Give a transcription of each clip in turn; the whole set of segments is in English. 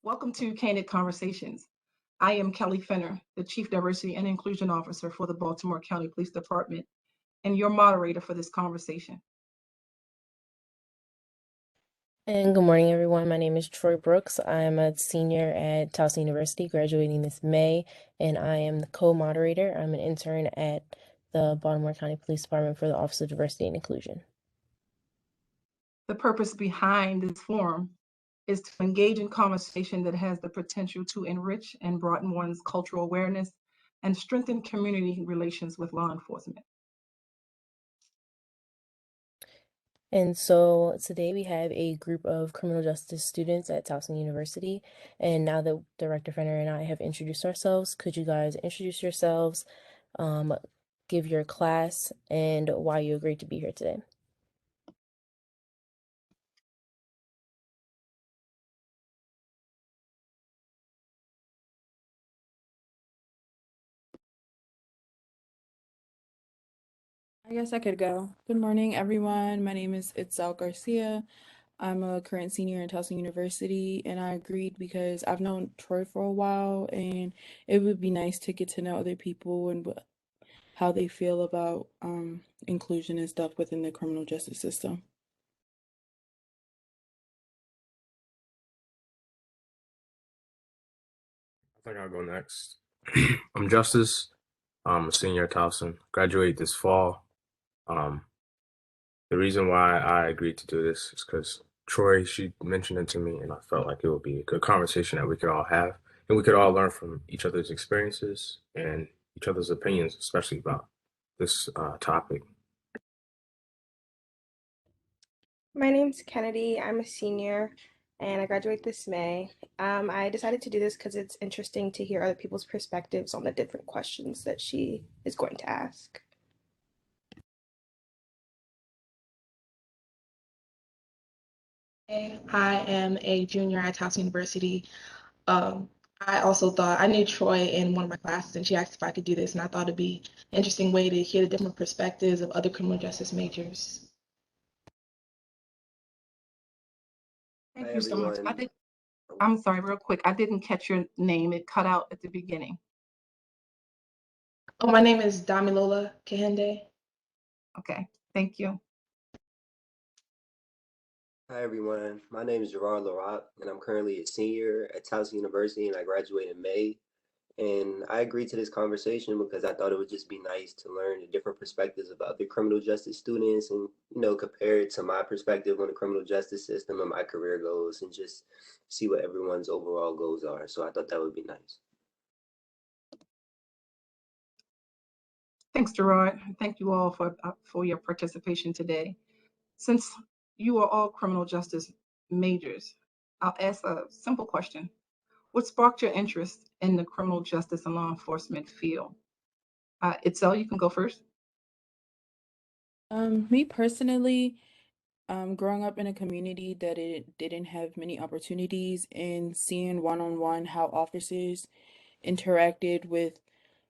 Welcome to Candid Conversations. I am Kelly Fenner, the Chief Diversity and Inclusion Officer for the Baltimore County Police Department, and your moderator for this conversation. And good morning, everyone. My name is Troy Brooks. I'm a senior at Towson University, graduating this May, and I am the co-moderator. I'm an intern at the Baltimore County Police Department for the Office of Diversity and Inclusion. The purpose behind this forum is to engage in conversation that has the potential to enrich and broaden one's cultural awareness and strengthen community relations with law enforcement. And so today we have a group of criminal justice students at Towson University. And now that Director Fenner and I have introduced ourselves, could you guys introduce yourselves, give your class, and why you agreed to be here today? I guess I could go. Good morning, everyone. My name is Itzel Garcia. I'm a current senior at Towson University, and I agreed because I've known Troy for a while, and it would be nice to get to know other people and how they feel about inclusion and stuff within the criminal justice system. I think I'll go next. I'm Justice. I'm a senior at Towson. Graduate this fall. The reason why I agreed to do this is because Troy, she mentioned it to me, and I felt like it would be a good conversation that we could all have, and we could all learn from each other's experiences and each other's opinions, especially about this topic. My name's Kennedy. I'm a senior and I graduate this May. I decided to do this because it's interesting to hear other people's perspectives on the different questions that she is going to ask. I am a junior at Towson University. I also thought I knew Troy in one of my classes, and she asked if I could do this, and I thought it'd be an interesting way to hear the different perspectives of other criminal justice majors. Thank you so much. I'm sorry, real quick. I didn't catch your name. It cut out at the beginning. Oh, my name is Damilola Kahende. Okay, thank you. Hi everyone, my name is Gerard Larock and I'm currently a senior at Towson University and I graduated in May. And I agreed to this conversation because I thought it would just be nice to learn the different perspectives of other criminal justice students and, compare it to my perspective on the criminal justice system and my career goals and just see what everyone's overall goals are. So I thought that would be nice. Thanks, Gerard. Thank you all for your participation today. Since you are all criminal justice majors, I'll ask a simple question. What sparked your interest in the criminal justice and law enforcement field? Itzel, you can go first. Me personally, growing up in a community that it didn't have many opportunities and seeing one-on-one how officers interacted with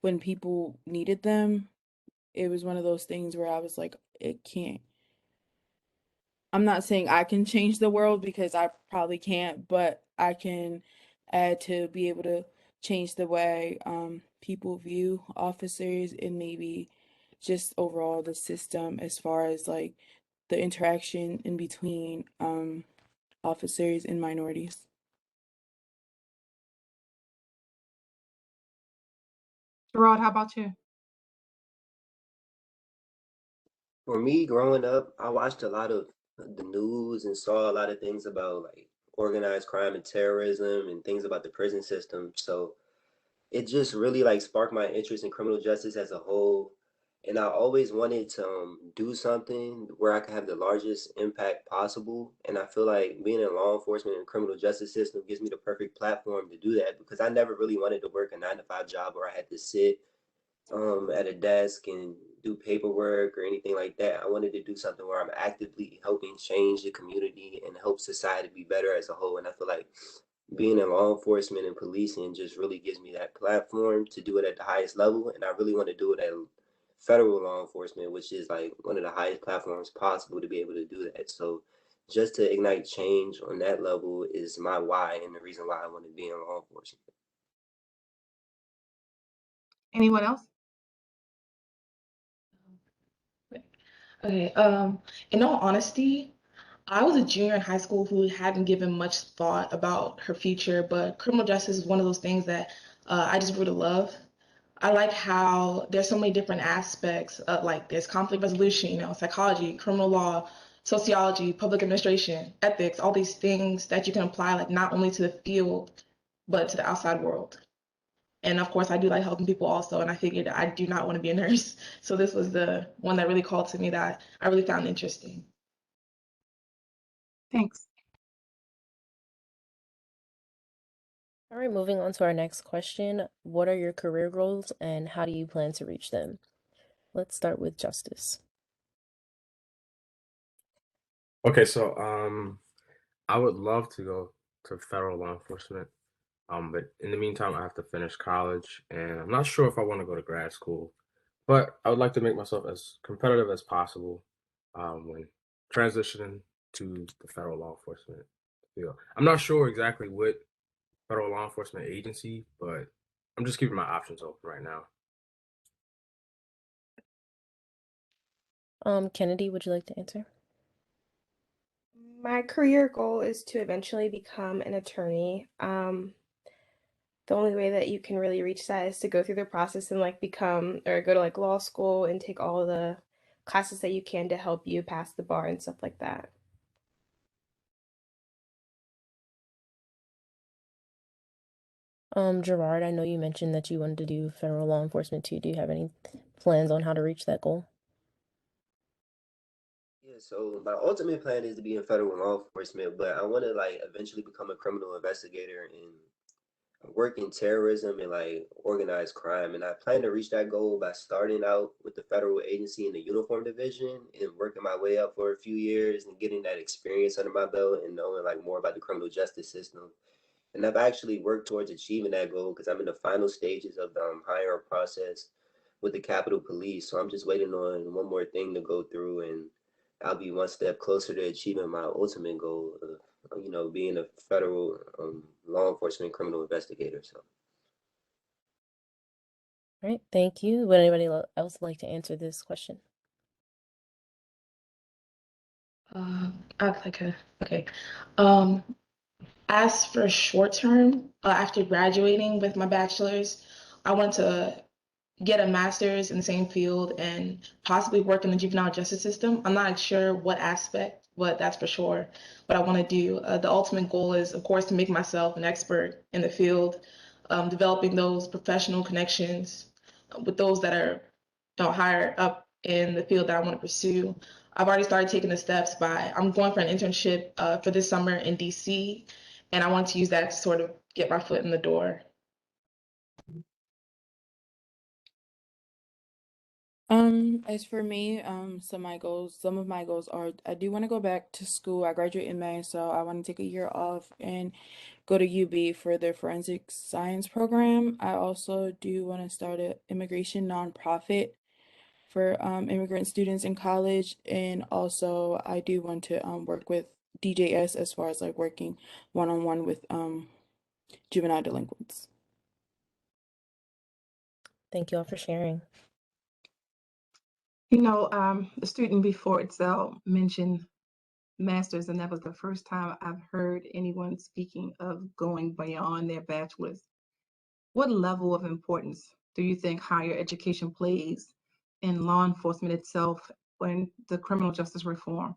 when people needed them, it was one of those things where I was like, I'm not saying I can change the world because I probably can't, but I can add to be able to change the way people view officers and maybe just overall the system as far as like the interaction in between officers and minorities. Gerard, how about you? For me, growing up, I watched a lot of the news and saw a lot of things about like organized crime and terrorism and things about the prison system. So it just really like sparked my interest in criminal justice as a whole. And I always wanted to do something where I could have the largest impact possible. And I feel like being in law enforcement and criminal justice system gives me the perfect platform to do that because I never really wanted to work a 9-to-5 job where I had to sit at a desk and do paperwork or anything like that. I wanted to do something where I'm actively helping change the community and help society be better as a whole. And I feel like being in law enforcement and policing just really gives me that platform to do it at the highest level. And I really want to do it at federal law enforcement, which is like one of the highest platforms possible to be able to do that. So just to ignite change on that level is my why and the reason why I want to be in law enforcement. Anyone else? Okay. In all honesty, I was a junior in high school who hadn't given much thought about her future, but criminal justice is one of those things that I just really love. I like how there's so many different aspects of like there's conflict resolution, psychology, criminal law, sociology, public administration, ethics, all these things that you can apply like not only to the field, but to the outside world. And of course, I do like helping people also, and I figured I do not want to be a nurse. So this was the one that really called to me that I really found interesting. Thanks. All right, moving on to our next question. What are your career goals and how do you plan to reach them? Let's start with Justice. Okay, so I would love to go to federal law enforcement. But in the meantime, I have to finish college, and I'm not sure if I want to go to grad school. But I would like to make myself as competitive as possible when transitioning to the federal law enforcement field. I'm not sure exactly what federal law enforcement agency, but I'm just keeping my options open right now. Kennedy, would you like to answer? My career goal is to eventually become an attorney. The only way that you can really reach that is to go through the process and like become or go to like law school and take all the classes that you can to help you pass the bar and stuff like that. Gerard, I know you mentioned that you wanted to do federal law enforcement too. Do you have any plans on how to reach that goal? Yeah, so my ultimate plan is to be in federal law enforcement, but I want to like eventually become a criminal investigator and work in terrorism and like organized crime. And I plan to reach that goal by starting out with the federal agency in the uniform division and working my way up for a few years and getting that experience under my belt and knowing like more about the criminal justice system. And I've actually worked towards achieving that goal because I'm in the final stages of the hiring process with the Capitol Police. So I'm just waiting on one more thing to go through, and I'll be one step closer to achieving my ultimate goal of, being a federal law enforcement criminal investigator. So. All right, thank you. Would anybody else like to answer this question? Okay. Um, as for short term, after graduating with my bachelor's, I want to get a master's in the same field and possibly work in the juvenile justice system. I'm not sure what aspect, but that's for sure what I want to do. The ultimate goal is, of course, to make myself an expert in the field, developing those professional connections with those that are higher up in the field that I want to pursue. I've already started taking the steps I'm going for an internship for this summer in DC, and I want to use that to sort of get my foot in the door. As for me, some of my goals are I do want to go back to school. I graduate in May, so I want to take a year off and go to UB for their forensic science program. I also do want to start an immigration nonprofit for immigrant students in college, and also I do want to work with DJS as far as like working one-on-one with juvenile delinquents. Thank you all for sharing. The student before Itzel mentioned masters, and that was the first time I've heard anyone speaking of going beyond their bachelor's. What level of importance do you think higher education plays in law enforcement itself and the criminal justice reform?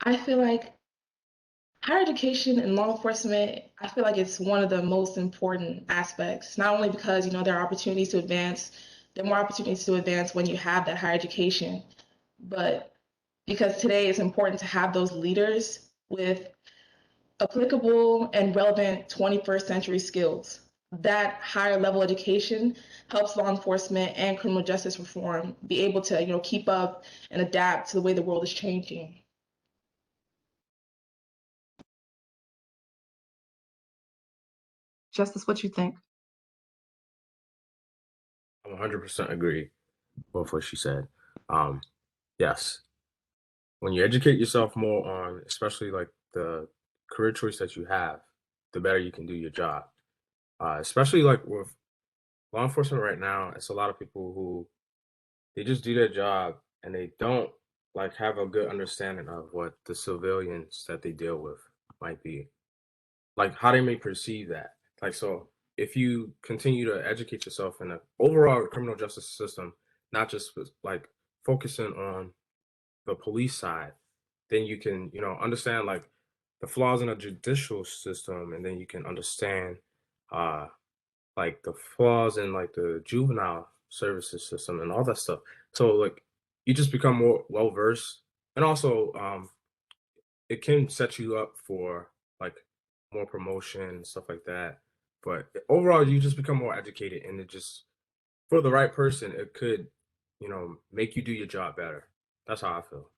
I feel like higher education and law enforcement, I feel like it's one of the most important aspects, not only because, there are opportunities to advance, there are more opportunities to advance when you have that higher education, but because today it's important to have those leaders with applicable and relevant 21st century skills. That higher level education helps law enforcement and criminal justice reform be able to, keep up and adapt to the way the world is changing. Justice, what you think? I 100% agree. both what she said. Yes, when you educate yourself more on, especially like the career choice that you have, the better you can do your job. Especially like with law enforcement right now, it's a lot of people who they just do their job and they don't like have a good understanding of what the civilians that they deal with might be, like how they may perceive that. Like, so if you continue to educate yourself in the overall criminal justice system, not just like focusing on the police side, then you can, understand like the flaws in the judicial system, and then you can understand uh like the flaws in like the juvenile services system and all that stuff. So like you just become more well versed, and also it can set you up for like more promotion and stuff like that. But overall, you just become more educated, and it just for the right person, it could, make you do your job better. That's how I feel.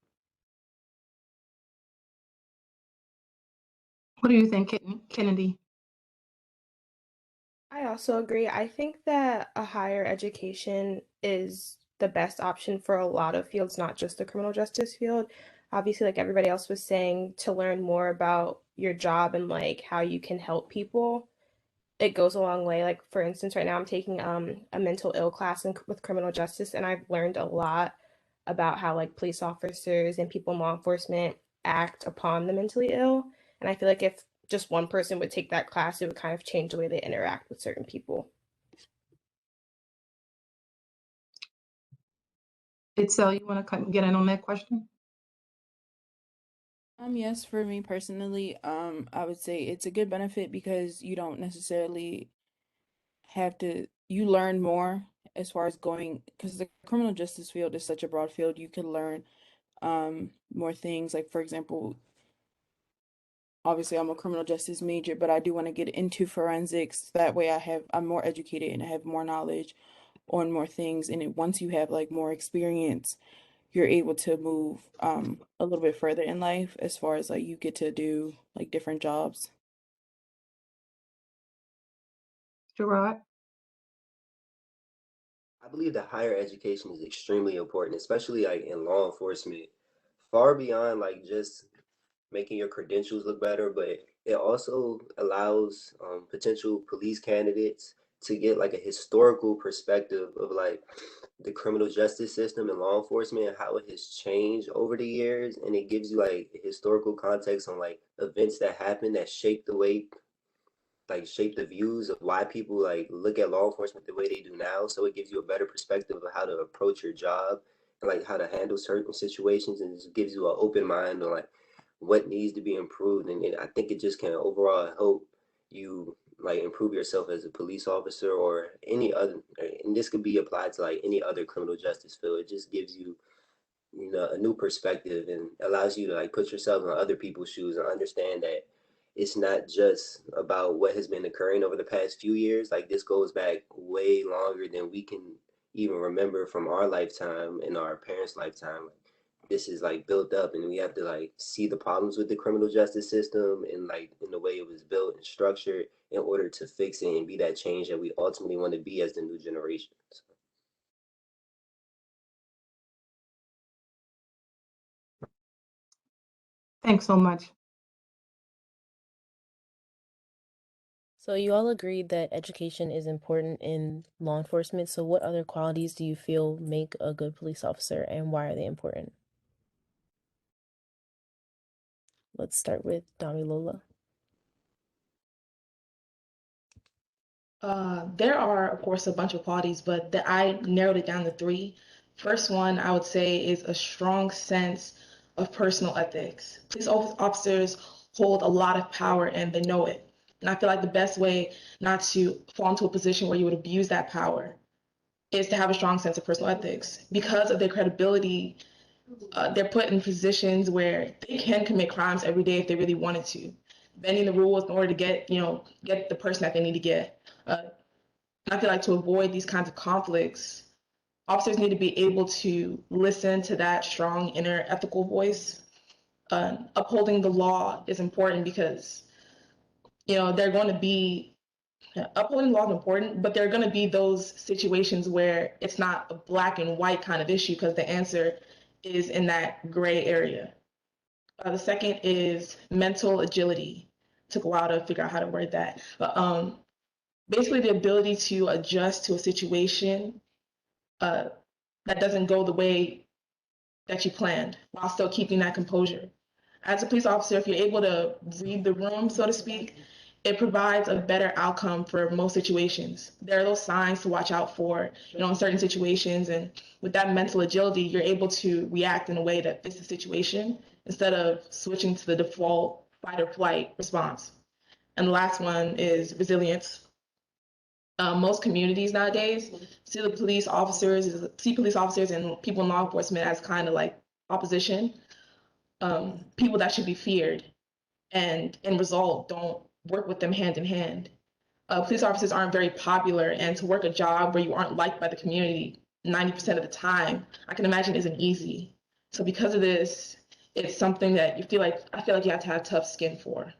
What do you think, Kennedy? I also agree. I think that a higher education is the best option for a lot of fields, not just the criminal justice field. Obviously, like everybody else was saying, to learn more about your job and like how you can help people, it goes a long way. Like for instance, right now I'm taking a mental ill class with criminal justice, and I've learned a lot about how like police officers and people in law enforcement act upon the mentally ill. And I feel like if just one person would take that class, it would kind of change the way they interact with certain people. Itzel, you want to get in on that question? Yes, for me personally, I would say it's a good benefit because you don't necessarily you learn more as far as going, because the criminal justice field is such a broad field. You can learn more things. Like for example, obviously I'm a criminal justice major, but I do want to get into forensics. That way I'm more educated and I have more knowledge on more things. And once you have like more experience, you're able to move a little bit further in life as far as like you get to do like different jobs. Gerard? I believe that higher education is extremely important, especially like in law enforcement, far beyond like just making your credentials look better, but it also allows potential police candidates to get like a historical perspective of like the criminal justice system and law enforcement and how it has changed over the years, and it gives you like historical context on like events that happened that shaped the way, like shape the views of why people like look at law enforcement the way they do now. So it gives you a better perspective of how to approach your job and like how to handle certain situations, and it just gives you an open mind on like what needs to be improved. And I think it just can overall help you like improve yourself as a police officer or any other, and this could be applied to like any other criminal justice field. It just gives you, a new perspective and allows you to like put yourself in other people's shoes and understand that it's not just about what has been occurring over the past few years. Like this goes back way longer than we can even remember from our lifetime and our parents' lifetime. This is like built up, and we have to like see the problems with the criminal justice system and like in the way it was built and structured in order to fix it and be that change that we ultimately want to be as the new generation. So, Thanks so much. So you all agreed that education is important in law enforcement. So what other qualities do you feel make a good police officer, and why are they important? Let's start with Dami Lola. There are, of course, a bunch of qualities, but I narrowed it down to three. First one, I would say, is a strong sense of personal ethics. Police officers hold a lot of power and they know it. And I feel like the best way not to fall into a position where you would abuse that power is to have a strong sense of personal ethics. Because of their credibility, they're put in positions where they can commit crimes every day if they really wanted to, bending the rules in order to get the person that they need to get. I feel like to avoid these kinds of conflicts, officers need to be able to listen to that strong inner ethical voice. Upholding the law is important because, there are going to be Yeah, upholding law is important, but there are going to be those situations where it's not a black and white kind of issue because the answer is in that gray area. The second is mental agility. Took a while to figure out how to word that, but basically the ability to adjust to a situation that doesn't go the way that you planned while still keeping that composure. As a police officer, if you're able to read the room, so to speak, it provides a better outcome for most situations. There are those signs to watch out for, in certain situations. And with that mental agility, you're able to react in a way that fits the situation instead of switching to the default fight or flight response. And the last one is resilience. Most communities nowadays see police officers and people in law enforcement as kind of like opposition, people that should be feared, and in result don't work with them hand in hand. Police officers aren't very popular, and to work a job where you aren't liked by the community 90% of the time, I can imagine isn't easy. So because of this, it's something that I feel like you have to have tough skin for.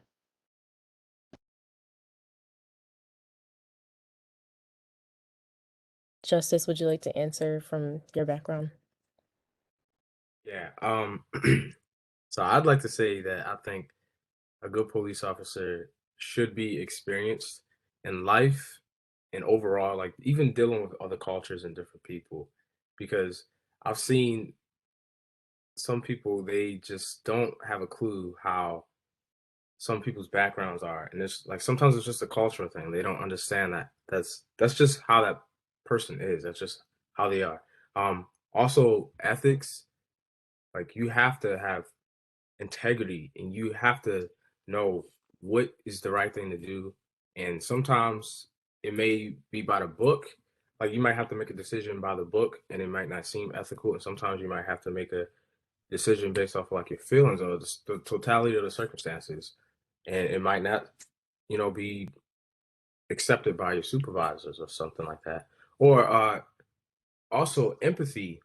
Justice, would you like to answer from your background? Yeah. So I'd like to say that I think a good police officer should be experienced in life and overall, like even dealing with other cultures and different people, because I've seen some people, they just don't have a clue how some people's backgrounds are, and it's like sometimes it's just a cultural thing. They don't understand that that's just how that person is. That's just how they are. Also ethics, like you have to have integrity and you have to know what is the right thing to do. And sometimes it may be by the book. Like you might have to make a decision by the book and it might not seem ethical. And sometimes you might have to make a decision based off of like your feelings or the totality of the circumstances. And it might not, be accepted by your supervisors or something like that. Or also empathy.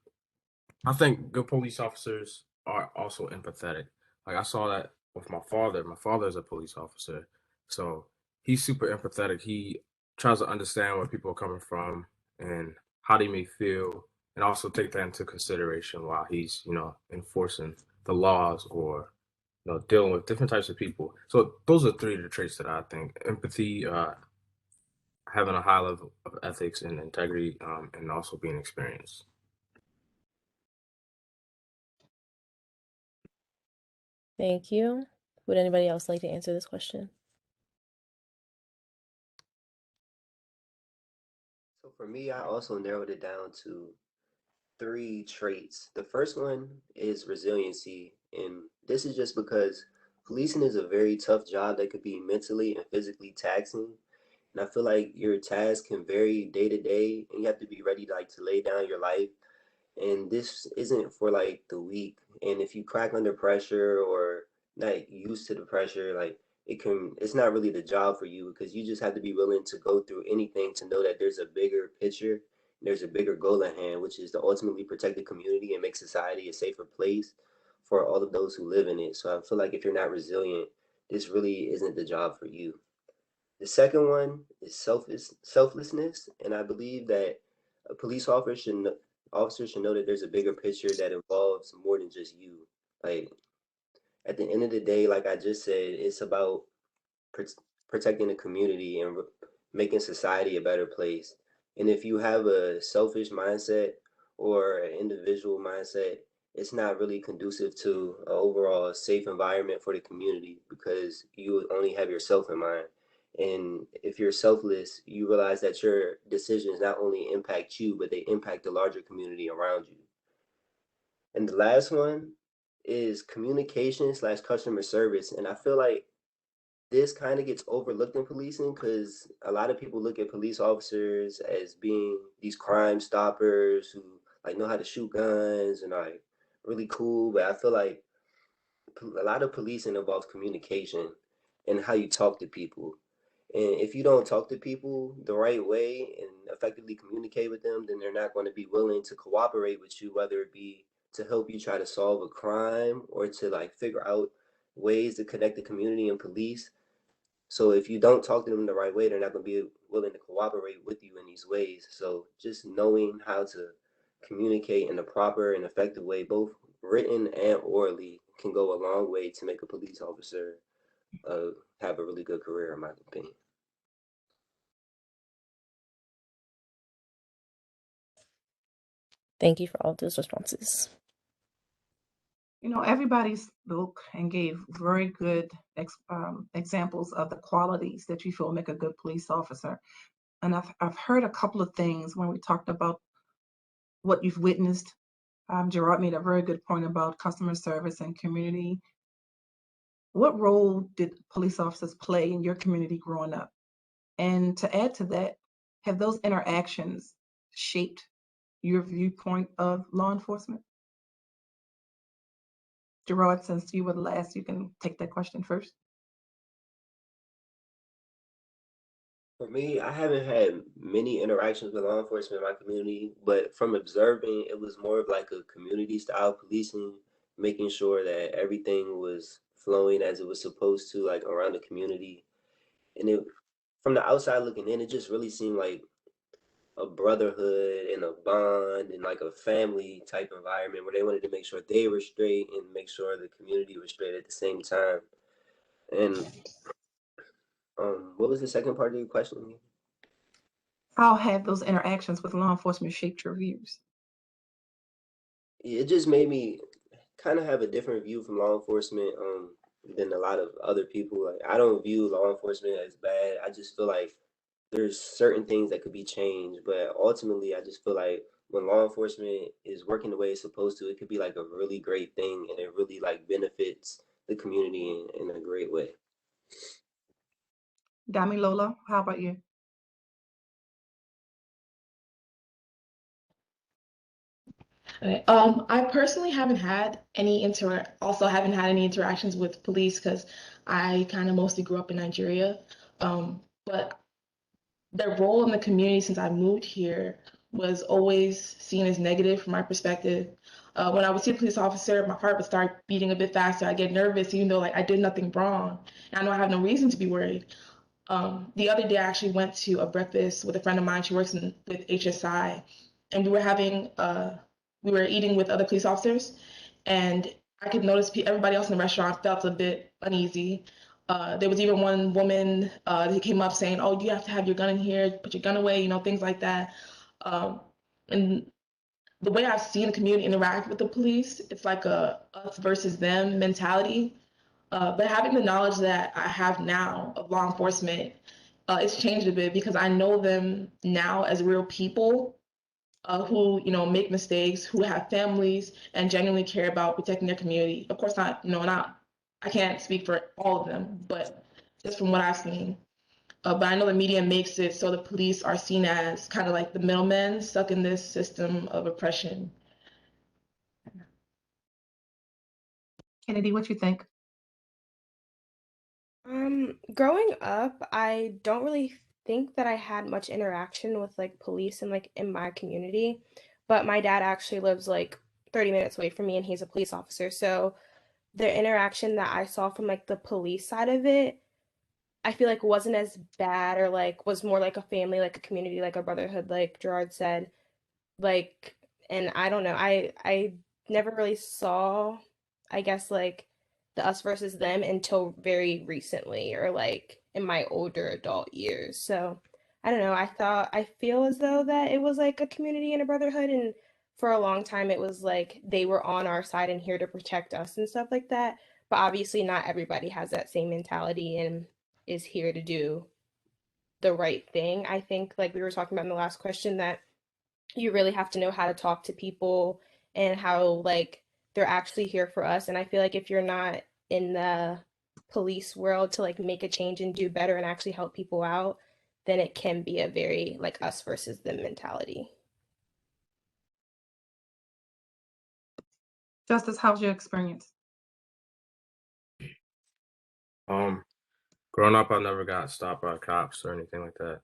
I think good police officers are also empathetic. Like I saw that with my father. My father is a police officer, so he's super empathetic. He tries to understand where people are coming from and how they may feel, and also take that into consideration while he's, enforcing the laws or dealing with different types of people. So those are three of the traits that I think: empathy, having a high level of ethics and integrity, and also being experienced. Thank you. Would anybody else like to answer this question? So for me, I also narrowed it down to three traits. The first one is resiliency, and this is just because policing is a very tough job that could be mentally and physically taxing. And I feel like your tasks can vary day to day, and you have to be ready to lay down your life. And this isn't for like the weak. And if you crack under pressure or not used to the pressure, like it's not really the job for you because you just have to be willing to go through anything to know that there's a bigger picture, there's a bigger goal at hand, which is to ultimately protect the community and make society a safer place for all of those who live in it. So I feel like if you're not resilient, this really isn't the job for you. The second one is selflessness, and I believe that a police officer should know that there's a bigger picture that involves more than just you. Like at the end of the day, like I just said, it's about protecting the community and making society a better place. And if you have a selfish mindset or an individual mindset, it's not really conducive to an overall safe environment for the community because you only have yourself in mind. And if you're selfless, you realize that your decisions not only impact you, but they impact the larger community around you. And the last one is communication slash customer service. And I feel like this kind of gets overlooked in policing because a lot of people look at police officers as being these crime stoppers who like know how to shoot guns and are like really cool. But I feel like a lot of policing involves communication and how you talk to people. And if you don't talk to people the right way and effectively communicate with them, then they're not going to be willing to cooperate with you, whether it be to help you try to solve a crime or to like figure out ways to connect the community and police. So if you don't talk to them the right way, they're not going to be willing to cooperate with you in these ways. So just knowing how to communicate in a proper and effective way, both written and orally, can go a long way to make a police officer have a really good career, in my opinion. Thank you for all those responses. You know, everybody spoke and gave very good examples of the qualities that you feel make a good police officer. And I've heard a couple of things when we talked about what you've witnessed. Gerard made a very good point about customer service and community. What role did police officers play in your community growing up? And to add to that, have those interactions shaped your viewpoint of law enforcement? Gerard, since you were the last, you can take that question first. For me, I haven't had many interactions with law enforcement in my community, but from observing, it was more of like a community style policing, making sure that everything was flowing as it was supposed to, like around the community. And it, from the outside looking in, it just really seemed like a brotherhood and a bond and like a family type environment where they wanted to make sure they were straight and make sure the community was straight at the same time. And what was the second part of your question? How have those interactions with law enforcement shaped your views? It just made me kind of have a different view from law enforcement than a lot of other people. Like I don't view law enforcement as bad. I just feel like there's certain things that could be changed, but ultimately I just feel like when law enforcement is working the way it's supposed to, it could be like a really great thing and it really like benefits the community in a great way. Dami Lola, how about you? Okay. I personally haven't had any haven't had any interactions with police because I kind of mostly grew up in Nigeria. But their role in the community since I moved here was always seen as negative from my perspective. When I would see a police officer, my heart would start beating a bit faster. I get nervous, even though like I did nothing wrong. And I know I have no reason to be worried. The other day, I actually went to a breakfast with a friend of mine. She works with HSI, and we were eating with other police officers, and I could notice everybody else in the restaurant felt a bit uneasy. There was even one woman that came up saying, "Oh, you have to have your gun in here. Put your gun away," things like that. Um, and the way I've seen the community interact with the police, it's like a us versus them mentality. But having the knowledge that I have now of law enforcement, it's changed a bit because I know them now as real people who, make mistakes, who have families and genuinely care about protecting their community. Of course, I can't speak for all of them, but just from what I've seen. But I know the media makes it so the police are seen as kind of like the middlemen stuck in this system of oppression. Kennedy, what you think? Growing up, I don't really think that I had much interaction with like police and like in my community, but my dad actually lives like 30 minutes away from me and he's a police officer. So the interaction that I saw from like the police side of it, I feel like wasn't as bad or like was more like a family, like a community, like a brotherhood, like Gerard said. Like, and I don't know, I never really saw, I guess, like the us versus them until very recently or like in my older adult years. So I don't know, I feel as though that it was like a community and a brotherhood, and for a long time it was like they were on our side and here to protect us and stuff like that. But obviously not everybody has that same mentality and is here to do the right thing. I think like we were talking about in the last question, that you really have to know how to talk to people and how like they're actually here for us. And I feel like if you're not in the police world to like make a change and do better and actually help people out, then it can be a very like us versus them mentality. Justice, how's your experience? Growing up, I never got stopped by cops or anything like that.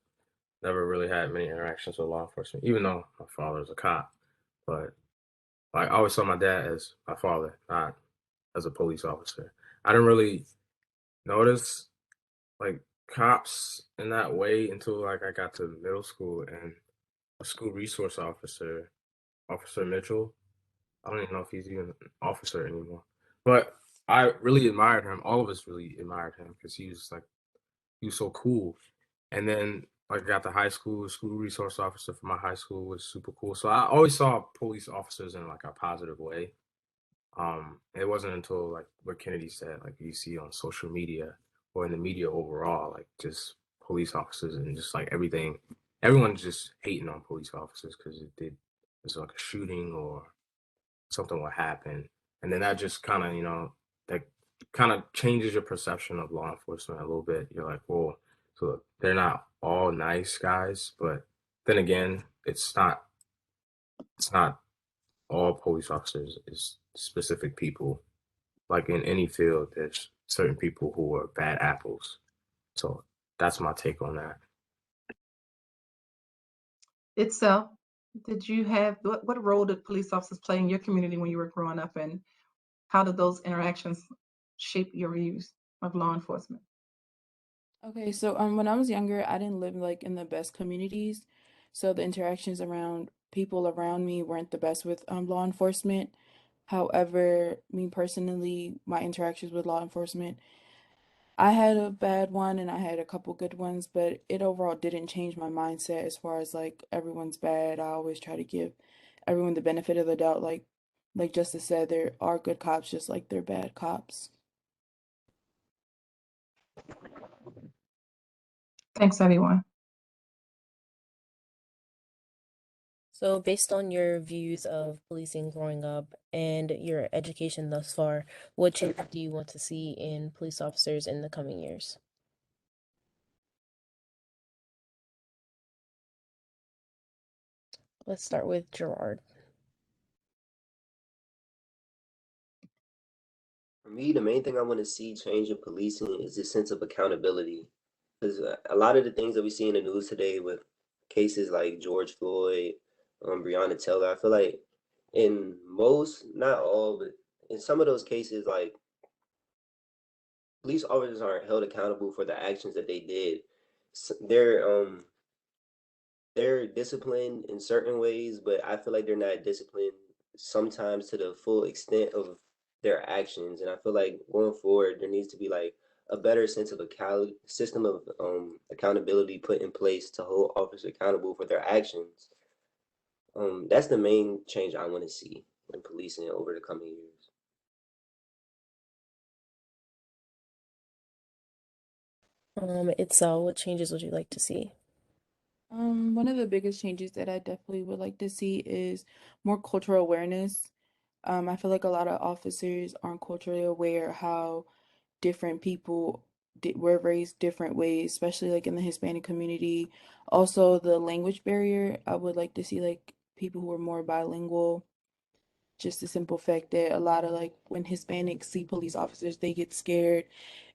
Never really had many interactions with law enforcement, even though my father is a cop. But like, I always saw my dad as my father, not as a police officer. I didn't really notice like cops in that way until like I got to middle school and a school resource officer, Officer Mitchell. I don't even know if he's even an officer anymore. But I really admired him. All of us really admired him because he was so cool. And then like I got to high school, school resource officer for my high school was super cool. So I always saw police officers in like a positive way. It wasn't until like what Kennedy said, like you see on social media or in the media overall, like just police officers and just like everything, everyone's just hating on police officers because it's like a shooting or something will happen, and then that just kind of that kind of changes your perception of law enforcement a little bit. You're like, well, so they're not all nice guys, but then again, it's not all police officers. It's specific people. Like in any field, there's certain people who are bad apples. So that's my take on that. Itself, did you have what role did police officers play in your community when you were growing up, and how did those interactions shape your views of law enforcement? Okay, so when I was younger, I didn't live like in the best communities, so the interactions around people around me weren't the best with law enforcement. However, me personally, my interactions with law enforcement, I had a bad one and I had a couple good ones, but it overall didn't change my mindset as far as like everyone's bad. I always try to give everyone the benefit of the doubt, like Justice said, there are good cops just like they're bad cops. Thanks, everyone. So, based on your views of policing growing up and your education thus far, what change do you want to see in police officers in the coming years? Let's start with Gerard. For me, the main thing I want to see change in policing is this sense of accountability. Because a lot of the things that we see in the news today with cases like George Floyd, Breonna Taylor, I feel like in most, not all, but in some of those cases, like police officers aren't held accountable for the actions that they did. They're disciplined in certain ways, but I feel like they're not disciplined sometimes to the full extent of their actions. And I feel like going forward, there needs to be like a better sense of system of accountability put in place to hold officers accountable for their actions. That's the main change I want to see in policing over the coming years. Itzel, what changes would you like to see? One of the biggest changes that I definitely would like to see is more cultural awareness. I feel like a lot of officers aren't culturally aware how different people were raised different ways, especially like in the Hispanic community. Also, the language barrier. I would like to see like people who are more bilingual. Just the simple fact that a lot of like when Hispanics see police officers, they get scared.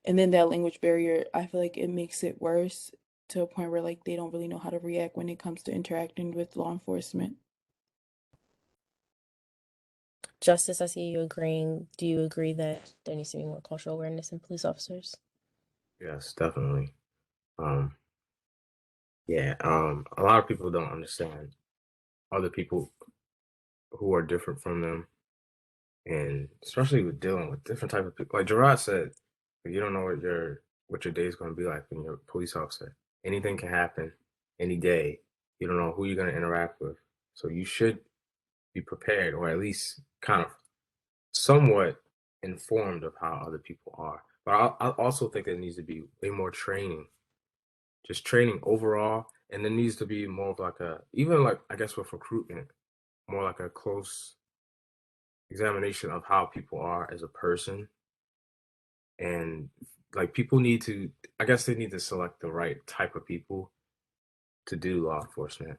And then that language barrier, I feel like it makes it worse to a point where like they don't really know how to react when it comes to interacting with law enforcement. Justice, I see you agreeing. Do you agree that there needs to be more cultural awareness in police officers? Yes, definitely. Um, yeah, a lot of people don't understand other people who are different from them, and especially with dealing with different type of people. Like Gerard said, you don't know what your day is going to be like when you're a police officer. Anything can happen any day. You don't know who you're going to interact with, so you should be prepared, or at least kind of somewhat informed of how other people are. But I also think there needs to be way more training, just training overall, and there needs to be more of like even like I guess with recruitment, more like a close examination of how people are as a person, and like people need to, I guess they need to select the right type of people to do law enforcement.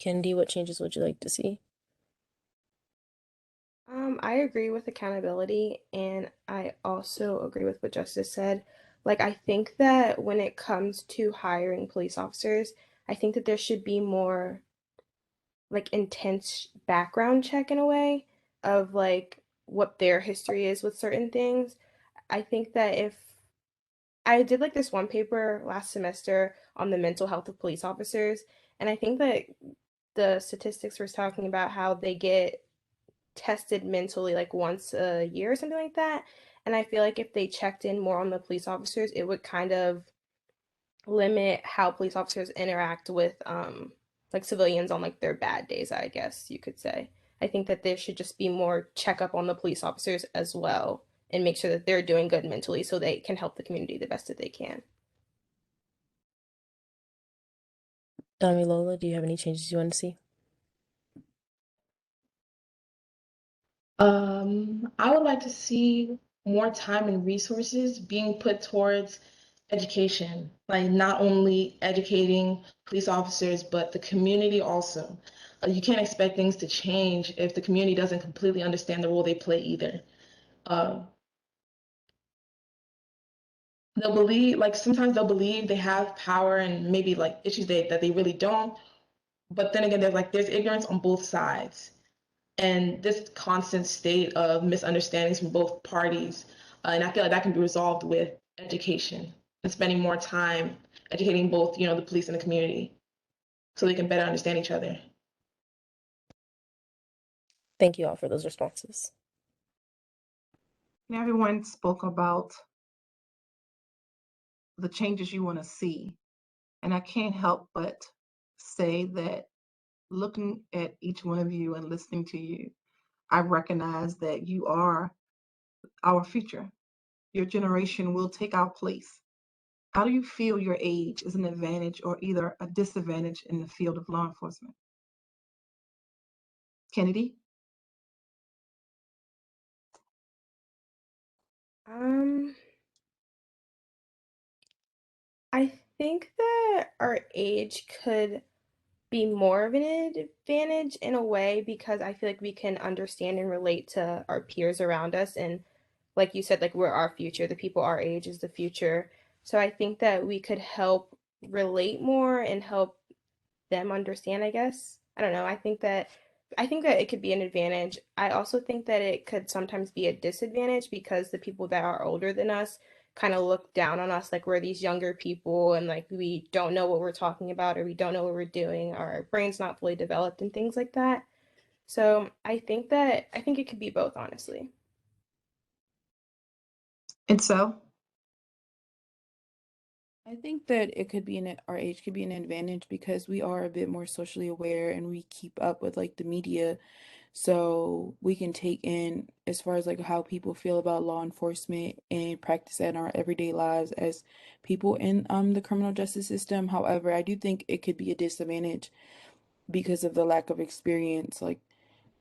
Kendi, what changes would you like to see? I agree with accountability, and I also agree with what Justice said. Like, I think that when it comes to hiring police officers, I think that there should be more like intense background check in a way of like what their history is with certain things. I think that if I did like this one paper last semester on the mental health of police officers, and I think that the statistics was talking about how they get tested mentally like once a year or something like that. And I feel like if they checked in more on the police officers, it would kind of limit how police officers interact with like civilians on like their bad days, I guess you could say. I think that there should just be more checkup on the police officers as well and make sure that they're doing good mentally so they can help the community the best that they can. Damilola, do you have any changes you want to see? I would like to see more time and resources being put towards education, like not only educating police officers, but the community also. You can't expect things to change if the community doesn't completely understand the role they play either. Uh, they'll believe, like sometimes they'll believe they have power and maybe like issues that they really don't. But then again, there's ignorance on both sides. And this constant state of misunderstandings from both parties. And I feel like that can be resolved with education and spending more time educating both, the police and the community so they can better understand each other. Thank you all for those responses. Now, everyone spoke about the changes you want to see. And I can't help but say that looking at each one of you and listening to you, I recognize that you are our future. Your generation will take our place. How do you feel your age is an advantage or either a disadvantage in the field of law enforcement? Kennedy? Um, I think that our age could be more of an advantage in a way because I feel like we can understand and relate to our peers around us. And like you said, like we're our future, the people our age is the future. So I think that we could help relate more and help them understand, I guess. I don't know. I think that it could be an advantage. I also think that it could sometimes be a disadvantage because the people that are older than us kind of look down on us like we're these younger people and like we don't know what we're talking about or we don't know what we're doing or our brain's not fully developed and things like that. So I think it could be both, honestly. And so, I think that it could be our age could be an advantage because we are a bit more socially aware and we keep up with like the media. So we can take in as far as like how people feel about law enforcement and practice that in our everyday lives as people in the criminal justice system. However, I do think it could be a disadvantage because of the lack of experience. Like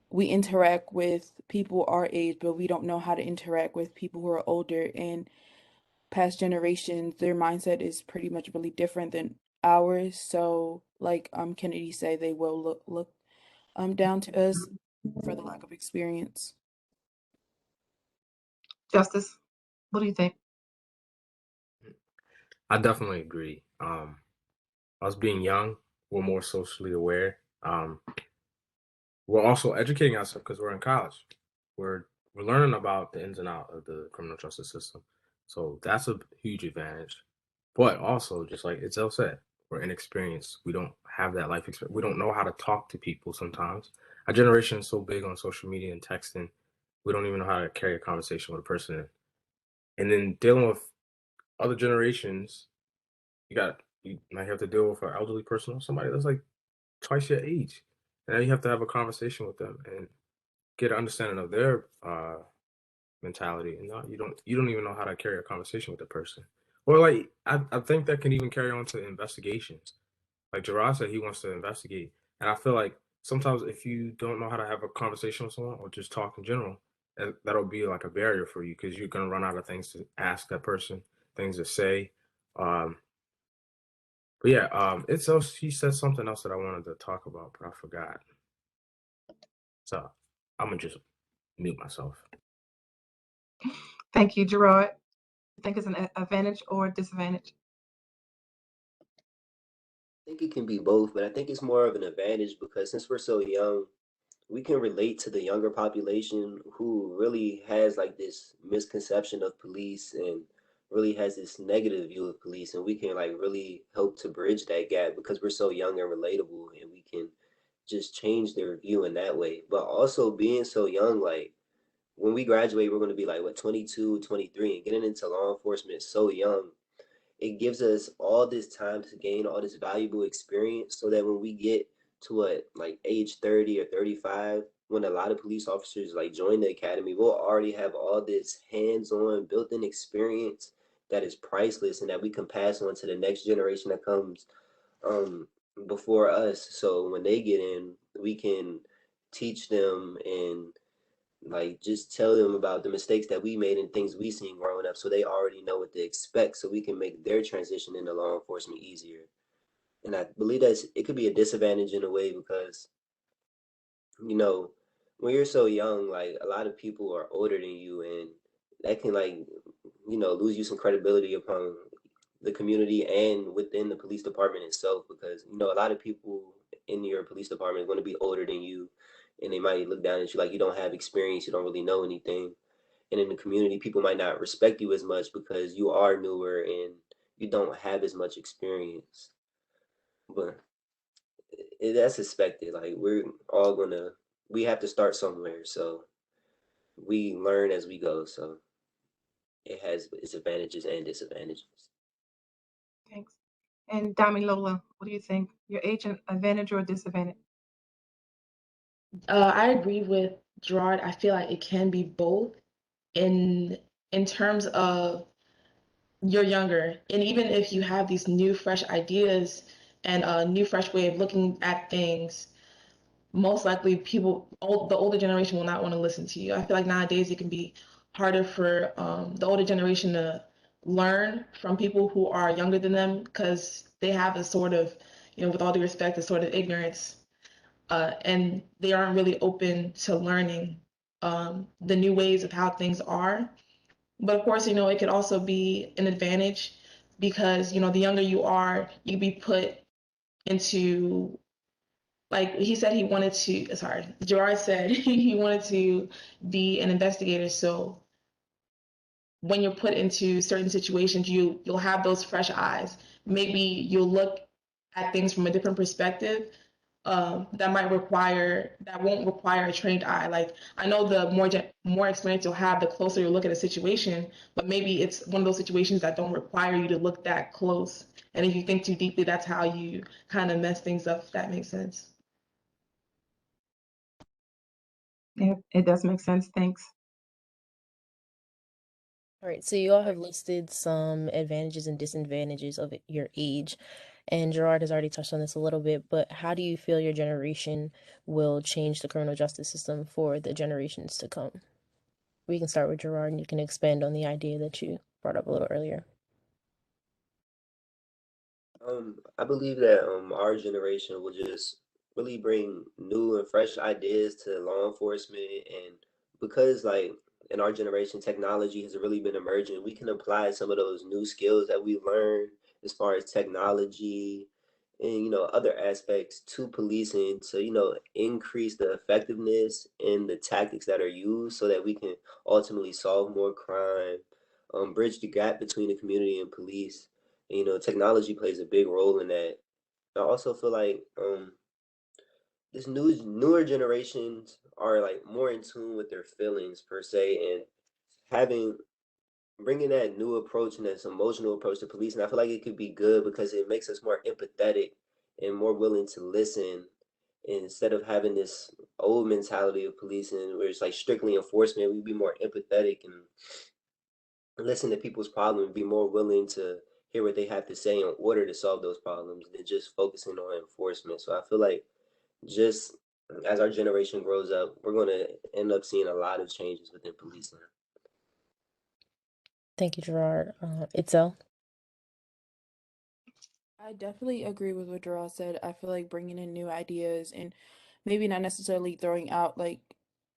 we interact with people our age, but we don't know how to interact with people who are older and past generations. Their mindset is pretty much really different than ours. So like Kennedy said, they will look down to us for the lack of experience. Justice, what do you think? I definitely agree. Us being young, we're more socially aware. We're also educating ourselves because we're in college. We're learning about the ins and outs of the criminal justice system. So that's a huge advantage. But also, just like Itzel said, we're inexperienced. We don't have that life experience. We don't know how to talk to people sometimes. Our generation is so big on social media and texting. We don't even know how to carry a conversation with a person. And then dealing with other generations, you might have to deal with an elderly person or somebody that's like twice your age. And now you have to have a conversation with them and get an understanding of their mentality. And now you don't even know how to carry a conversation with the person. Or like I think that can even carry on to investigations. Like Gerard said, he wants to investigate, and I feel like sometimes if you don't know how to have a conversation with someone or just talk in general, that'll be like a barrier for you because you're gonna run out of things to ask that person, things to say. Um, but yeah, it's also he said something else that I wanted to talk about, but I forgot. So I'm gonna just mute myself. Thank you, Gerard. You think it's an advantage or disadvantage? I think it can be both, but I think it's more of an advantage because since we're so young, we can relate to the younger population who really has like this misconception of police and really has this negative view of police, and we can like really help to bridge that gap because we're so young and relatable, and we can just change their view in that way. But also being so young, like when we graduate, we're going to be like what, 22, 23, and getting into law enforcement so young, it gives us all this time to gain all this valuable experience so that when we get to what, like age 30 or 35, when a lot of police officers like join the academy, we'll already have all this hands-on built-in experience that is priceless and that we can pass on to the next generation that comes um before us. So when they get in, we can teach them and like just tell them about the mistakes that we made and things we seen growing up, so they already know what to expect, so we can make their transition into law enforcement easier. And I believe that it could be a disadvantage in a way because you know when you're so young, like a lot of people are older than you, and that can like lose you some credibility upon the community and within the police department itself, because a lot of people in your police department are going to be older than you, and they might look down at you like you don't have experience, you don't really know anything. And in the community, people might not respect you as much because you are newer and you don't have as much experience. But that's expected. Like we're all gonna, we have to start somewhere. So we learn as we go. So it has its advantages and disadvantages. Thanks. And Dami Lola, what do you think? Your age an advantage or a disadvantage? I agree with Gerard. I feel like it can be both in terms of you're younger, and even if you have these new fresh ideas and a new fresh way of looking at things, most likely the older generation will not want to listen to you. I feel like nowadays it can be harder for the older generation to learn from people who are younger than them because they have a sort of, with all due respect, a sort of ignorance, and they aren't really open to learning the new ways of how things are. But of course, it could also be an advantage because, the younger you are, you can be put into, like he said he wanted to, sorry, Gerard said he wanted to be an investigator. So when you're put into certain situations, you'll have those fresh eyes. Maybe you'll look at things from a different perspective that won't require a trained eye. Like I know the more experience you'll have, the closer you look at a situation, but maybe it's one of those situations that don't require you to look that close. And if you think too deeply, that's how you kind of mess things up, if that makes sense. Yeah, it does make sense. Thanks. All right, so you all have listed some advantages and disadvantages of your age, and Gerard has already touched on this a little bit, but how do you feel your generation will change the criminal justice system for the generations to come? We can start with Gerard, and you can expand on the idea that you brought up a little earlier. I believe that our generation will just really bring new and fresh ideas to law enforcement, and because like in our generation, technology has really been emerging. We can apply some of those new skills that we learned as far as technology and other aspects to policing to increase the effectiveness and the tactics that are used so that we can ultimately solve more crime, bridge the gap between the community and police. And, technology plays a big role in that. I also feel like this newer generations are like more in tune with their feelings per se, and having bringing that new approach and this emotional approach to policing, I feel like it could be good because it makes us more empathetic and more willing to listen instead of having this old mentality of policing where it's like strictly enforcement. We'd be more empathetic and listen to people's problems, be more willing to hear what they have to say in order to solve those problems than just focusing on enforcement. So I feel like just as our generation grows up, we're going to end up seeing a lot of changes within policing. Thank you, Gerard. Itzel? I definitely agree with what Gerald said. I feel like bringing in new ideas and maybe not necessarily throwing out like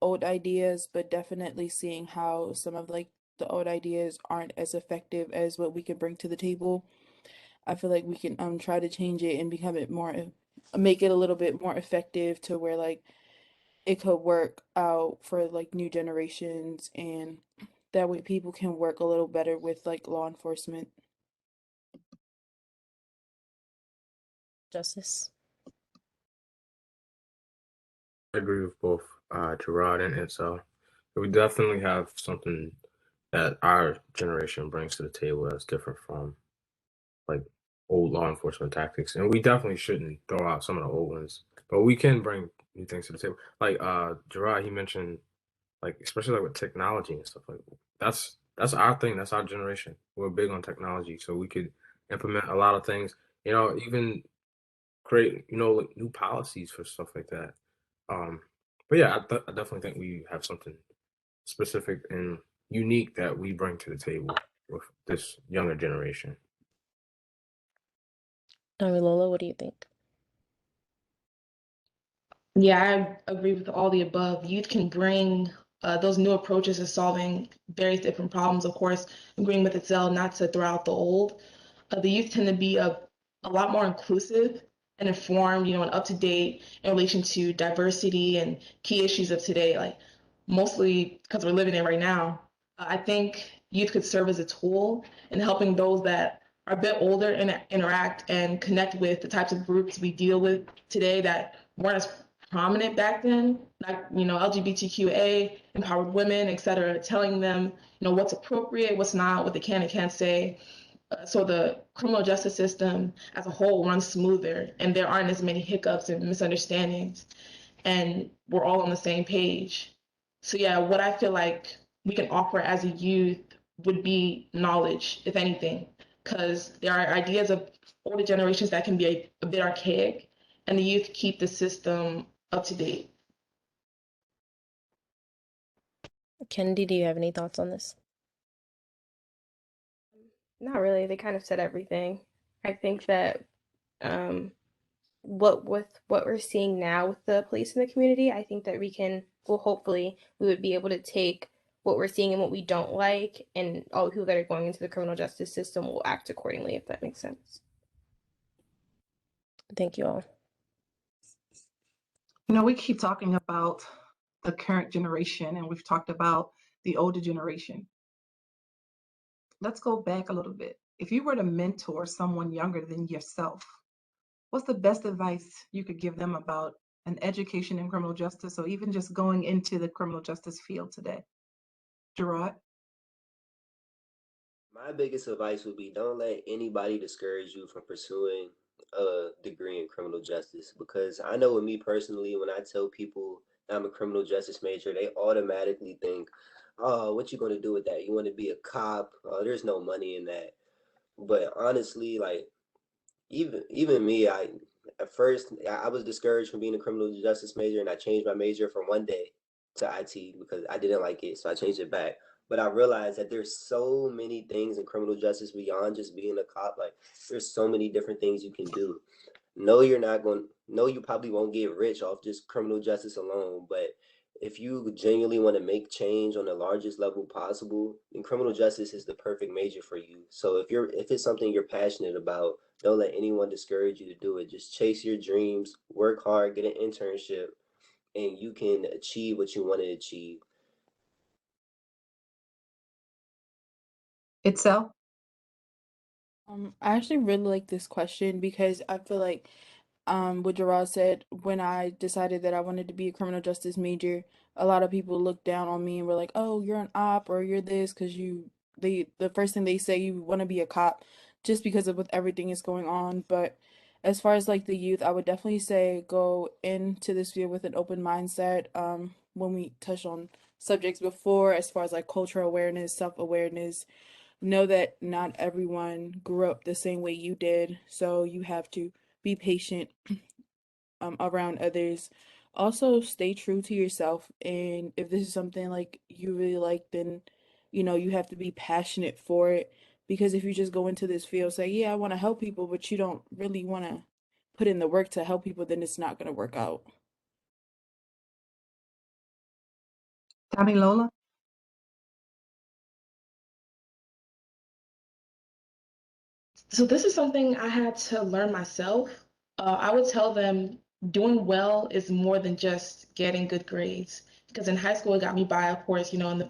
old ideas, but definitely seeing how some of like the old ideas aren't as effective as what we can bring to the table. I feel like we can try to change it and become it more, make it a little bit more effective to where like it could work out for like new generations, and that way people can work a little better with like law enforcement. Justice. I agree with both Gerard and Itzel. We definitely have something that our generation brings to the table that's different from like old law enforcement tactics, and we definitely shouldn't throw out some of the old ones. But we can bring new things to the table. Like Gerard, he mentioned like especially like with technology and stuff like that's our thing. That's our generation. We're big on technology, so we could implement a lot of things. You know, even create like new policies for stuff like that. Um, but yeah, I definitely think we have something specific and unique that we bring to the table with this younger generation. Lola, what do you think? Yeah, I agree with all the above. Youth can bring those new approaches to solving various different problems. Of course, agreeing with Itzel not to throw out the old. The youth tend to be a lot more inclusive and informed, and up to date in relation to diversity and key issues of today. Like mostly because we're living it right now. I think youth could serve as a tool in helping those that are a bit older and interact and connect with the types of groups we deal with today that weren't as prominent back then, like LGBTQA, empowered women, et cetera, telling them what's appropriate, what's not, what they can and can't say, so the criminal justice system as a whole runs smoother and there aren't as many hiccups and misunderstandings, and we're all on the same page. So yeah, what I feel like we can offer as a youth would be knowledge, if anything, because there are ideas of older generations that can be a bit archaic, and the youth keep the system up to date. Kennedy, do you have any thoughts on this? Not really. They kind of said everything. I think that um, what with what we're seeing now with the police in the community, I think that well, hopefully, we would be able to take what we're seeing and what we don't like, and all the people that are going into the criminal justice system will act accordingly, if that makes sense. Thank you all. We keep talking about the current generation, and we've talked about the older generation. Let's go back a little bit. If you were to mentor someone younger than yourself, what's the best advice you could give them about an education in criminal justice, or even just going into the criminal justice field today? Gerard? My biggest advice would be don't let anybody discourage you from pursuing a degree in criminal justice, because I know with me personally, when I tell people I'm a criminal justice major, they automatically think, oh, what you going to do with that? You want to be a cop? Oh, there's no money in that. But honestly, like even me, I at first I was discouraged from being a criminal justice major, and I changed my major from one day to IT because I didn't like it, so I changed it back. But I realized that there's so many things in criminal justice beyond just being a cop. Like there's so many different things you can do. No, you're not going. No, you probably won't get rich off just criminal justice alone. But if you genuinely want to make change on the largest level possible, then criminal justice is the perfect major for you. So if it's something you're passionate about, don't let anyone discourage you to do it. Just chase your dreams, work hard, get an internship, and you can achieve what you want to achieve. Itself? I actually really like this question because I feel like what Gerard said, when I decided that I wanted to be a criminal justice major, a lot of people looked down on me and were like, "Oh, you're an op or you're this," because the first thing they say, you want to be a cop just because of with everything is going on. But as far as like the youth, I would definitely say go into this field with an open mindset. When we touched on subjects before, as far as like cultural awareness, self-awareness, know that not everyone grew up the same way you did, so you have to be patient around others. Also, stay true to yourself, and if this is something like you really like, then you have to be passionate for it. Because if you just go into this field, say, "Yeah, I want to help people," but you don't really want to put in the work to help people, then it's not going to work out. Lola? So this is something I had to learn myself. I would tell them doing well is more than just getting good grades. Because in high school, it got me by, of course, in the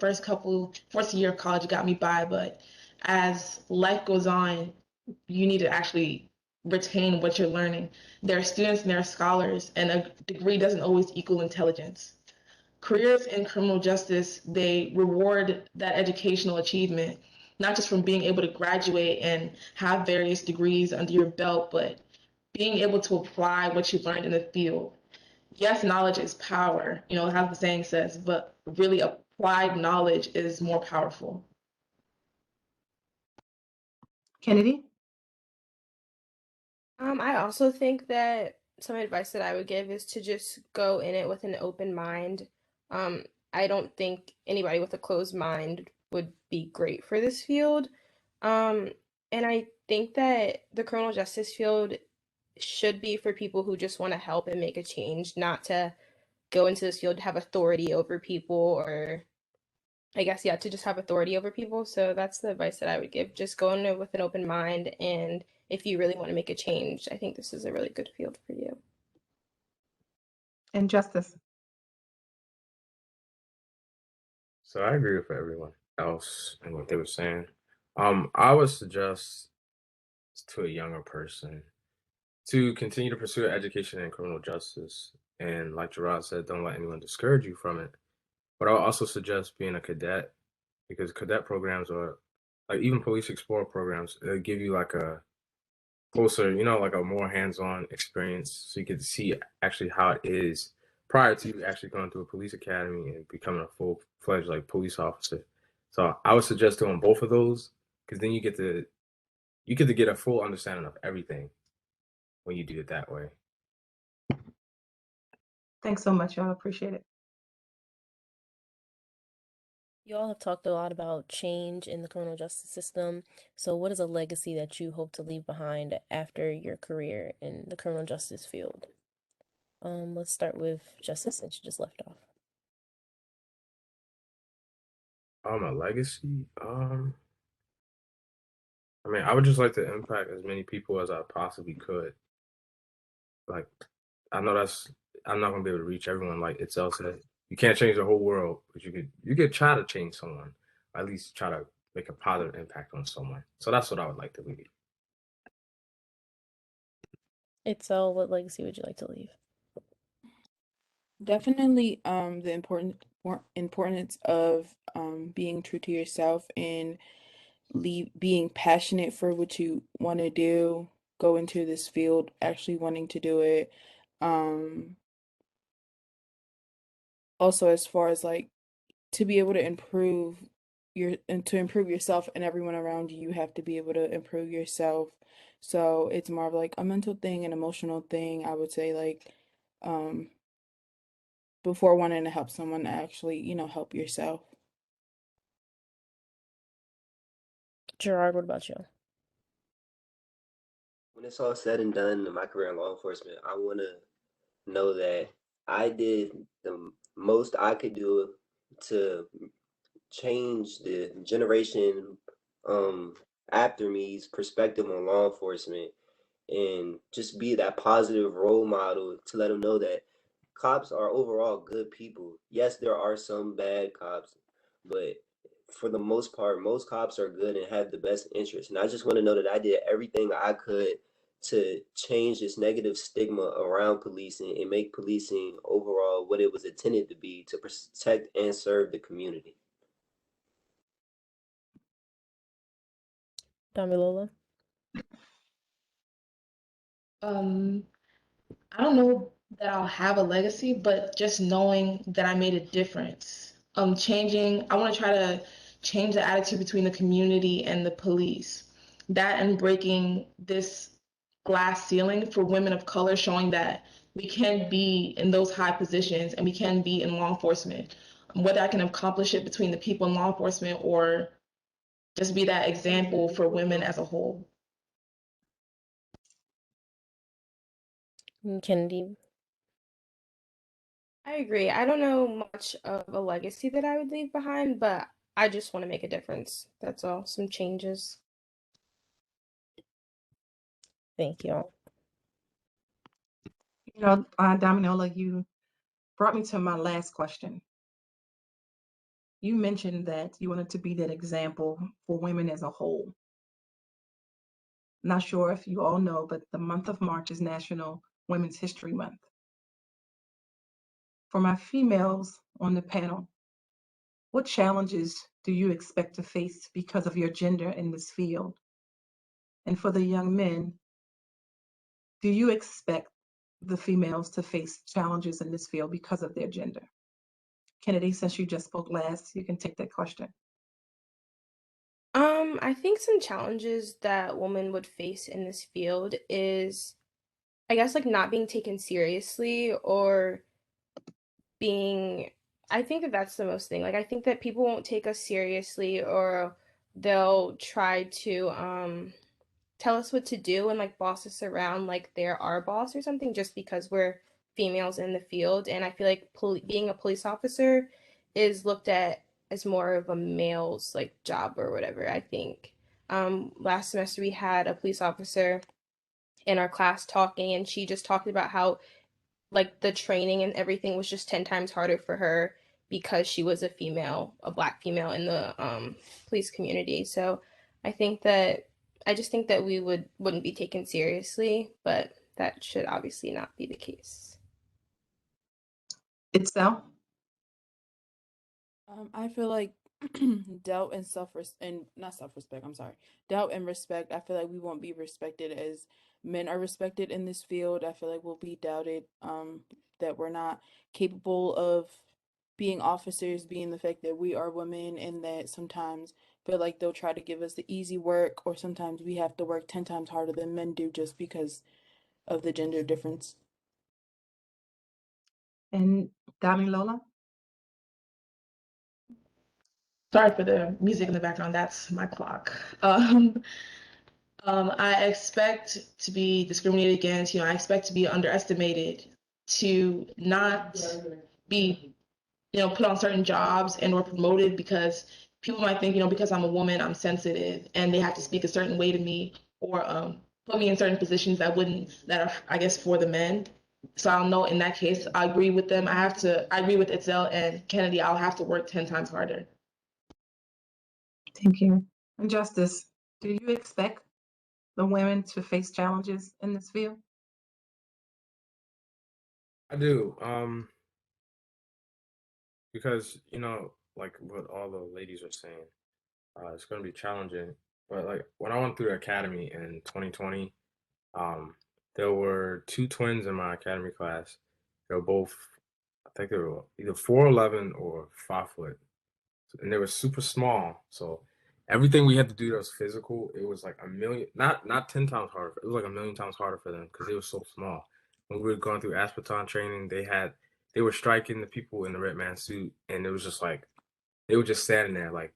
first year of college, it got me by. But as life goes on, you need to actually retain what you're learning. There are students and there are scholars, and a degree doesn't always equal intelligence. Careers in criminal justice, they reward that educational achievement, not just from being able to graduate and have various degrees under your belt, but being able to apply what you learned in the field. Yes, knowledge is power, how the saying says, but really applied knowledge is more powerful. Kennedy? I also think that some advice that I would give is to just go in it with an open mind. I don't think anybody with a closed mind would be great for this field. Um, and I think that the criminal justice field should be for people who just want to help and make a change, not to go into this field to have authority over people, or I guess, yeah, to just have authority over people. So that's the advice that I would give. Just go in with an open mind. And if you really want to make a change, I think this is a really good field for you. And Justice? So I agree with everyone else and what they were saying. I would suggest to a younger person to continue to pursue education in criminal justice. And like Gerard said, don't let anyone discourage you from it. But I'll also suggest being a cadet, because cadet programs are like even police explorer programs, they give you like a closer, like a more hands-on experience, so you get to see actually how it is prior to you actually going through a police academy and becoming a full-fledged like police officer. So I would suggest doing both of those, because then you get to get a full understanding of everything when you do it that way. Thanks so much, y'all. Appreciate it. You all have talked a lot about change in the criminal justice system. So what is a legacy that you hope to leave behind after your career in the criminal justice field? Let's start with Justice, since you just left off. A legacy. I would just like to impact as many people as I possibly could. Like, I know I'm not gonna be able to reach everyone. Like Itzel said, you can't change the whole world, but you could try to change someone. At least try to make a positive impact on someone. So that's what I would like to leave. Itzel, what legacy would you like to leave? Definitely the importance of being true to yourself and being passionate for what you want to do, go into this field actually wanting to do it. Also, as far as like to be able to improve to improve yourself and everyone around you, you have to be able to improve yourself. So it's more of like a mental thing, an emotional thing, I would say, like before wanting to help someone, actually, help yourself. Gerard, what about you? When it's all said and done in my career in law enforcement, I want to know that I did the most I could do to change the generation after me's perspective on law enforcement, and just be that positive role model to let them know that cops are overall good people. Yes, there are some bad cops, but for the most part, most cops are good and have the best interest. And I just want to know that I did everything I could to change this negative stigma around policing and make policing overall what it was intended to be, to protect and serve the community. Damilola? I don't know that I'll have a legacy, but just knowing that I made a difference. I want to try to change the attitude between the community and the police. That and breaking this glass ceiling for women of color, showing that we can be in those high positions and we can be in law enforcement. Whether I can accomplish it between the people in law enforcement or just be that example for women as a whole. Kennedy? I agree. I don't know much of a legacy that I would leave behind, but I just want to make a difference. That's all. Some changes. Thank you all. Dominola, you brought me to my last question. You mentioned that you wanted to be that example for women as a whole. Not sure if you all know, but the month of March is National Women's History Month. For my females on the panel, what challenges do you expect to face because of your gender in this field? And for the young men, do you expect the females to face challenges in this field because of their gender? Kennedy, since you just spoke last, you can take that question. I think some challenges that women would face in this field is, I guess, like not being taken seriously or being, I think that that's the most thing. Like, I think that people won't take us seriously, or they'll try to tell us what to do and like boss us around like they're our boss or something just because we're females in the field. And I feel like being a police officer is looked at as more of a male's like job or whatever, I think. Last semester we had a police officer in our class talking, and she just talked about how like the training and everything was just 10 times harder for her because she was a female, a black female in the police community. So I think that I just think that we wouldn't be taken seriously, but that should obviously not be the case. Itself? I feel like doubt and not self-respect, I'm sorry. Doubt and respect, I feel like we won't be respected as men are respected in this field. I feel like we'll be doubted, that we're not capable of being officers, being the fact that we are women, and that sometimes feel like they'll try to give us the easy work, or sometimes we have to work 10 times harder than men do just because of the gender difference. And Lola? Sorry for the music in the background. That's my clock. I expect to be discriminated against. I expect to be underestimated, to not be, put on certain jobs and or promoted because people might think, because I'm a woman, I'm sensitive, and they have to speak a certain way to me, or put me in certain positions that are, I guess, for the men. So I'll know in that case, I agree with them. I agree with Itzel and Kennedy. I'll have to work 10 times harder. Thank you. And Justice, do you expect the women to face challenges in this field? I do. Because, like what all the ladies are saying, it's going to be challenging. But like when I went through the academy in 2020, there were two twins in my academy class. They were both, I think they were either 4'11" or 5 foot, and they were super small. So everything we had to do that was physical, it was like a million, not 10 times harder. It was like a million times harder for them because they were so small. When we were going through Aspeton training, they were striking the people in the red man suit, and it was just like they were just standing there, like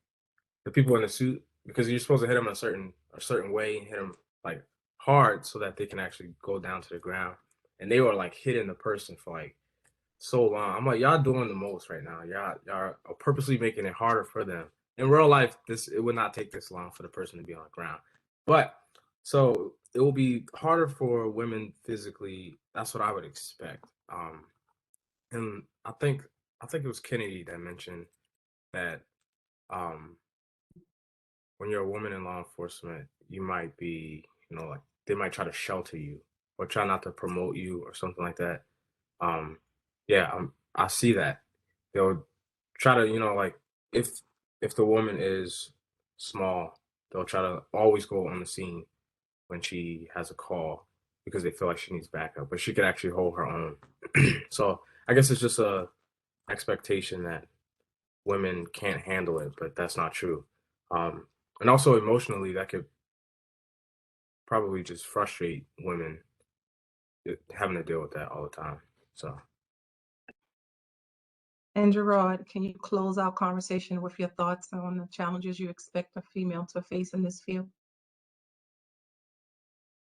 the people in the suit, because you're supposed to hit them a certain way and hit them like hard so that they can actually go down to the ground. And they were like hitting the person for like so long. I'm like, y'all doing the most right now. Y'all are purposely making it harder for them. In real life, it would not take this long for the person to be on the ground. But so it will be harder for women physically. That's what I would expect. And I think it was Kennedy that mentioned that when you're a woman in law enforcement, you might be, like they might try to shelter you or try not to promote you or something like that. Um, yeah, I see that. They'll try to, like if the woman is small, they'll try to always go on the scene when she has a call because they feel like she needs backup, but she could actually hold her own. So I guess it's just a expectation that women can't handle it, but that's not true. And also emotionally, that could probably just frustrate women having to deal with that all the time. So. And Gerard, can you close our conversation with your thoughts on the challenges you expect a female to face in this field?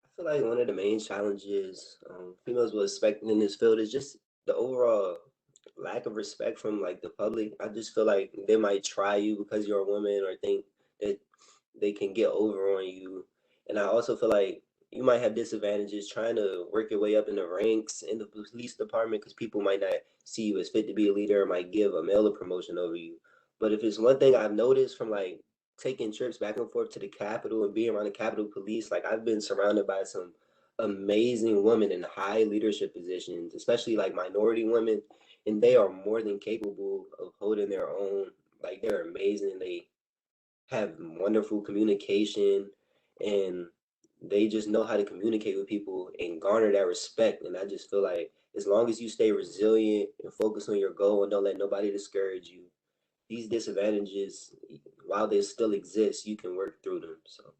I feel like one of the main challenges females will expect in this field is just the overall lack of respect from like the public. I just feel like they might try you because you're a woman or think that they can get over on you. And I also feel like, you might have disadvantages trying to work your way up in the ranks in the police department because people might not see you as fit to be a leader or might give a male a promotion over you. But if it's one thing I've noticed from like taking trips back and forth to the Capitol and being around the Capitol Police, like I've been surrounded by some amazing women in high leadership positions, especially like minority women, and they are more than capable of holding their own. Like they're amazing. They have wonderful communication and they just know how to communicate with people and garner that respect. And I just feel like as long as you stay resilient and focus on your goal and don't let nobody discourage you, these disadvantages, while they still exist, you can work through them. So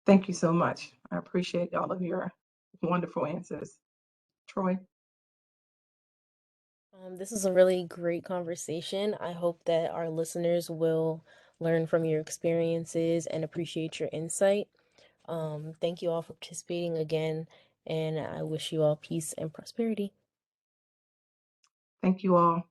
Thank you so much. I appreciate all of your wonderful answers. Troy? This is a really great conversation. I hope that our listeners will learn from your experiences and appreciate your insight. Thank you all for participating again, and I wish you all peace and prosperity. Thank you all.